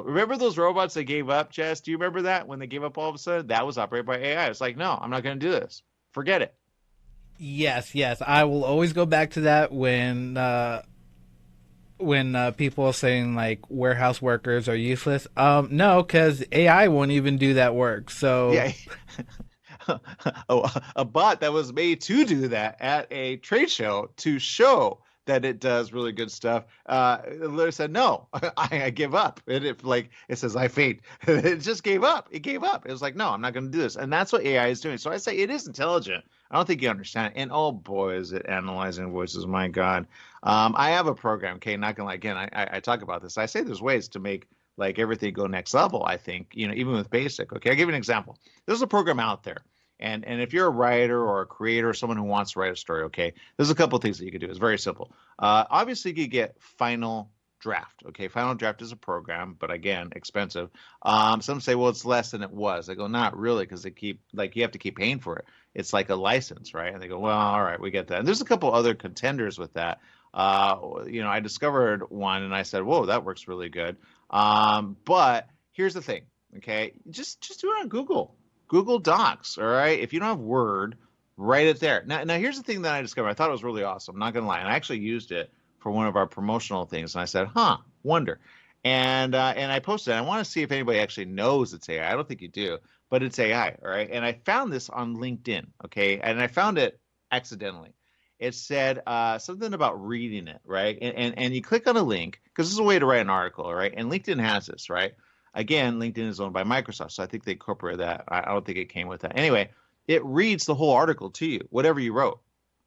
Remember those robots that gave up, Jess? Do you remember that when they gave up all of a sudden? That was operated by AI. It's like, no, I'm not going to do this. Forget it. Yes, yes, I will always go back to that when people are saying like warehouse workers are useless. No, because AI won't even do that work. So Yeah. A bot that was made to do that at a trade show to show that it does really good stuff. It literally said, no, I give up. It says, I faint. It just gave up. It gave up. It was like, no, I'm not going to do this. And that's what AI is doing. So I say it is intelligent. I don't think you understand it. And oh boy, is it analyzing voices. My God. I have a program. Okay. Not going to lie. Again, I talk about this. I say there's ways to make like everything go next level. I think, even with basic. Okay. I'll give you an example. There's a program out there. And if you're a writer or a creator or someone who wants to write a story, okay, there's a couple of things that you can do. It's very simple. Obviously, you could get Final Draft. Okay, Final Draft is a program, but again, expensive. Some say, well, it's less than it was. I go, not really, because you have to keep paying for it. It's like a license, right? And they go, well, all right, we get that. And there's a couple other contenders with that. I discovered one, and I said, whoa, that works really good. But here's the thing, okay, just do it on Google Docs, all right? If you don't have Word, write it there. Now here's the thing that I discovered. I thought it was really awesome. I'm not going to lie. And I actually used it for one of our promotional things. And I said, wonder. And I posted it. I want to see if anybody actually knows it's AI. I don't think you do, but it's AI, all right? And I found this on LinkedIn, okay? And I found it accidentally. It said something about reading it, right? And you click on a link, because this is a way to write an article, right? And LinkedIn has this, right? Again, LinkedIn is owned by Microsoft, so I think they incorporated that. I don't think it came with that. Anyway, it reads the whole article to you, whatever you wrote.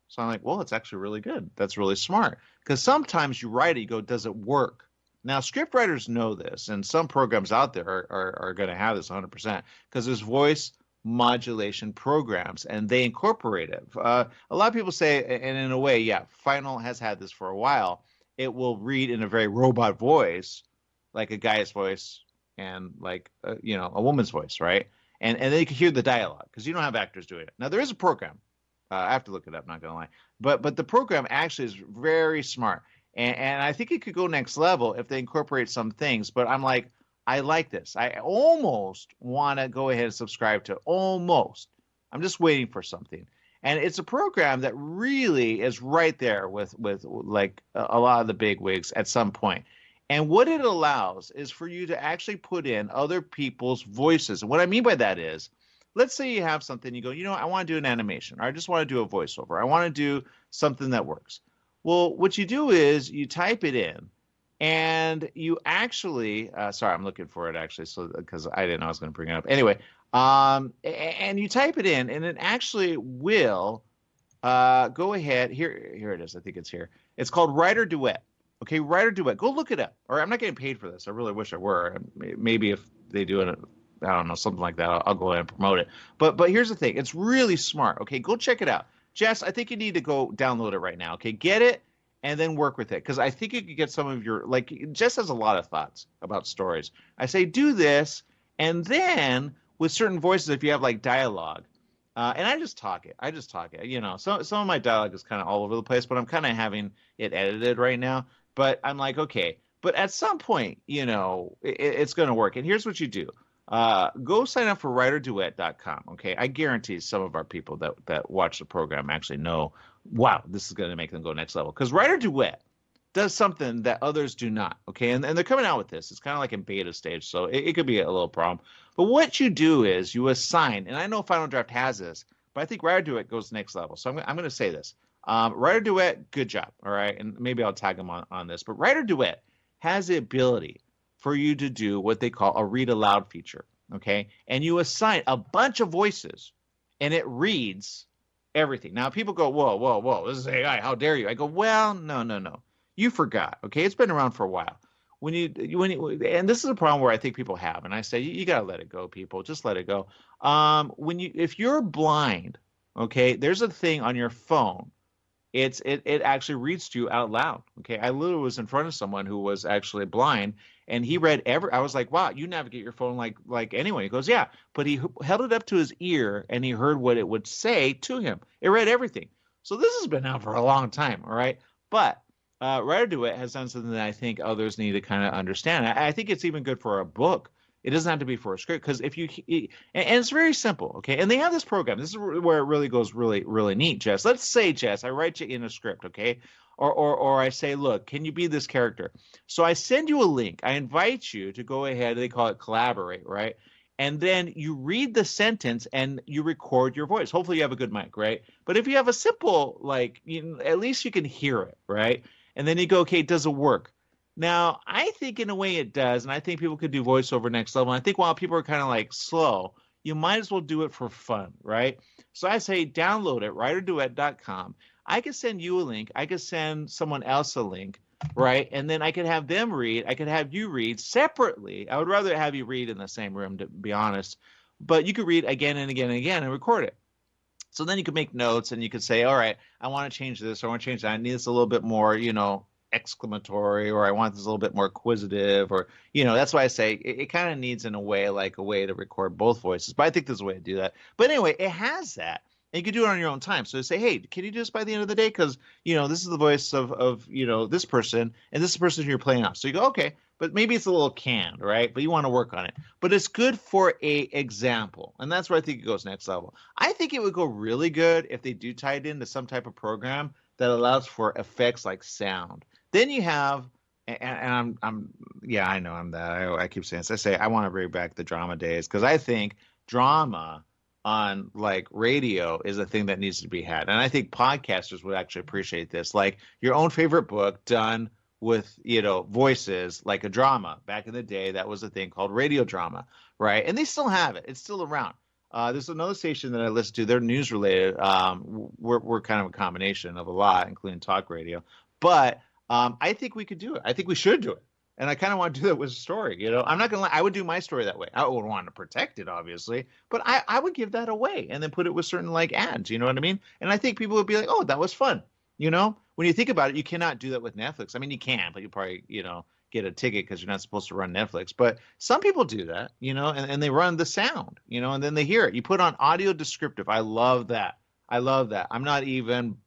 So I'm like, well, it's actually really good. That's really smart. Because sometimes you write it, you go, does it work? Now, script writers know this, and some programs out there are going to have this 100% because there's voice modulation programs, and they incorporate it. A lot of people say, and in a way, yeah, Final has had this for a while. It will read in a very robot voice, like a guy's voice, and like a woman's voice, right? And then you can hear the dialogue because you don't have actors doing it. Now there is a program. I have to look it up, not gonna lie. But the program actually is very smart, and I think it could go next level if they incorporate some things. But I'm like, I like this. I almost want to go ahead and subscribe to it. Almost. I'm just waiting for something. And it's a program that really is right there with like a lot of the big wigs at some point. And what it allows is for you to actually put in other people's voices. And what I mean by that is, let's say you have something, you go, I want to do an animation, or I just want to do a voiceover. I want to do something that works. Well, what you do is you type it in, and you actually, sorry, I'm looking for it actually, so because I didn't know I was going to bring it up. Anyway, and you type it in, and it actually will go ahead. Here it is. I think it's here. It's called WriterDuet. Okay, WriterDuet. Go look it up. Or I'm not getting paid for this. I really wish I were. Maybe if they do it, I don't know, something like that, I'll go ahead and promote it. But here's the thing. It's really smart. Okay, go check it out. Jess, I think you need to go download it right now. Okay, get it and then work with it. Because I think you could get some of your, like, Jess has a lot of thoughts about stories. I say do this, and then with certain voices, if you have like dialogue, and I just talk it. Some of my dialogue is kind of all over the place, but I'm kind of having it edited right now. But I'm like, okay. But at some point, it's going to work. And here's what you do. Go sign up for WriterDuet.com. Okay. I guarantee some of our people that watch the program actually know, wow, this is going to make them go next level. Because WriterDuet does something that others do not. Okay. And they're coming out with this. It's kind of like in beta stage. So it could be a little problem. But what you do is you assign, and I know Final Draft has this, but I think WriterDuet goes next level. So I'm going to say this. WriterDuet, good job. All right. And maybe I'll tag them on this. But WriterDuet has the ability for you to do what they call a read aloud feature. Okay. And you assign a bunch of voices and it reads everything. Now, people go, whoa, this is AI. How dare you? I go, well, no. You forgot. Okay. It's been around for a while. And this is a problem where I think people have, and I say, you got to let it go, people. Just let it go. If you're blind, okay, there's a thing on your phone. It actually reads to you out loud. Okay, I literally was in front of someone who was actually blind, and he read I was like, wow, you navigate your phone like anyone. He goes, yeah, but he held it up to his ear and he heard what it would say to him. It read everything. So this has been out for a long time, all right. But WriterDuet has done something that I think others need to kind of understand. I think it's even good for a book. It doesn't have to be for a script because if you and it's very simple, okay? And they have this program. This is where it really goes really neat, Jess. Let's say, Jess, I write you in a script, okay? Or I say, look, can you be this character? So I send you a link. I invite you to go ahead. They call it collaborate, right? And then you read the sentence and you record your voice. Hopefully you have a good mic, right? But if you have a simple, like, at least you can hear it, right? And then you go, okay, does it work? Now, I think in a way it does, and I think people could do voiceover next level. And I think while people are kind of like slow, you might as well do it for fun, right? So I say download it, writerduet.com. I could send you a link. I could send someone else a link, right? And then I could have them read. I could have you read separately. I would rather have you read in the same room, to be honest. But you could read again and again and again and record it. So then you could make notes and you could say, all right, I want to change this or I want to change that. I need this a little bit more, exclamatory, or I want this a little bit more acquisitive, or, that's why I say it kind of needs in a way like a way to record both voices. But I think there's a way to do that. But anyway, it has that. And you can do it on your own time. So say, hey, can you do this by the end of the day? Because, this is the voice of this person, and this is the person you're playing off. So you go, okay, but maybe it's a little canned, right? But you want to work on it. But it's good for a example. And that's where I think it goes next level. I think it would go really good if they do tie it into some type of program that allows for effects like sound. Then you have, and yeah, I know I'm that. I keep saying this. I say I want to bring back the drama days because I think drama on like radio is a thing that needs to be had. And I think podcasters would actually appreciate this. Like your own favorite book done with, voices like a drama. Back in the day, that was a thing called radio drama, right? And they still have it. It's still around. There's another station that I listen to. They're news related. We're kind of a combination of a lot, including talk radio. But I think we could do it. I think we should do it. And I kind of want to do that with a story. I'm not gonna lie. I would do my story that way. I would want to protect it, obviously, but I would give that away and then put it with certain like ads. You know what I mean? And I think people would be like, "Oh, that was fun." When you think about it, you cannot do that with Netflix. I mean, you can, but you probably get a ticket because you're not supposed to run Netflix. But some people do that, and they run the sound, and then they hear it. You put on audio descriptive. I love that. I love that. I'm not even,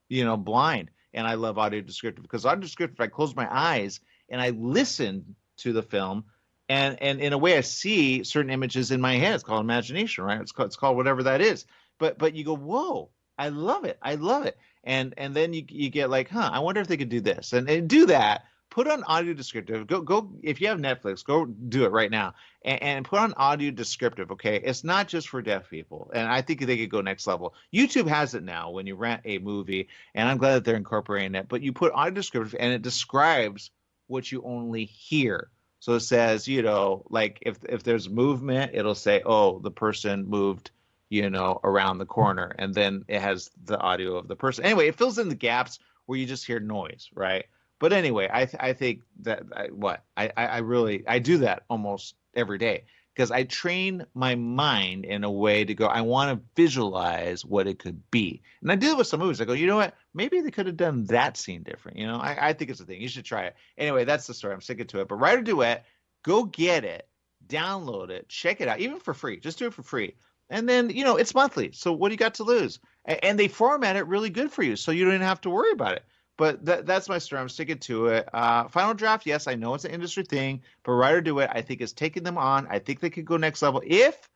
blind, and I love audio descriptive because audio descriptive, I close my eyes and I listen to the film, and in a way I see certain images in my head. It's called imagination, right? It's called whatever that is. But you go, whoa, I love it. I love it. And then you get like, I wonder if they could do this and do that. Put on audio descriptive. Go if you have Netflix, go do it right now and put on audio descriptive. Okay, it's not just for deaf people, and I think they could go next level. YouTube has it now when you rent a movie, and I'm glad that they're incorporating it. But you put audio descriptive, and it describes what you only hear. So it says, like if there's movement, it'll say, oh, the person moved, around the corner, and then it has the audio of the person. Anyway, it fills in the gaps where you just hear noise, right? But anyway, I think that I really do that almost every day because I train my mind in a way to go, I want to visualize what it could be. And I do it with some movies. I go, you know what? Maybe they could have done that scene different. I think it's a thing. You should try it. Anyway, that's the story. I'm sticking to it. But WriterDuet, go get it, download it, check it out, even for free. Just do it for free. And then, it's monthly. So what do you got to lose? And they format it really good for you. So you don't even have to worry about it. But that's my story. I'm sticking to it. Final Draft, yes, I know it's an industry thing, but WriterDuet, I think, is taking them on. I think they could go next level if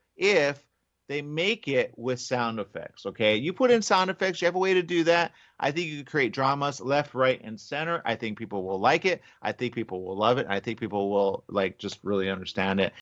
they make it with sound effects. Okay, you put in sound effects. You have a way to do that. I think you could create dramas left, right, and center. I think people will like it. I think people will love it. I think people will just really understand it.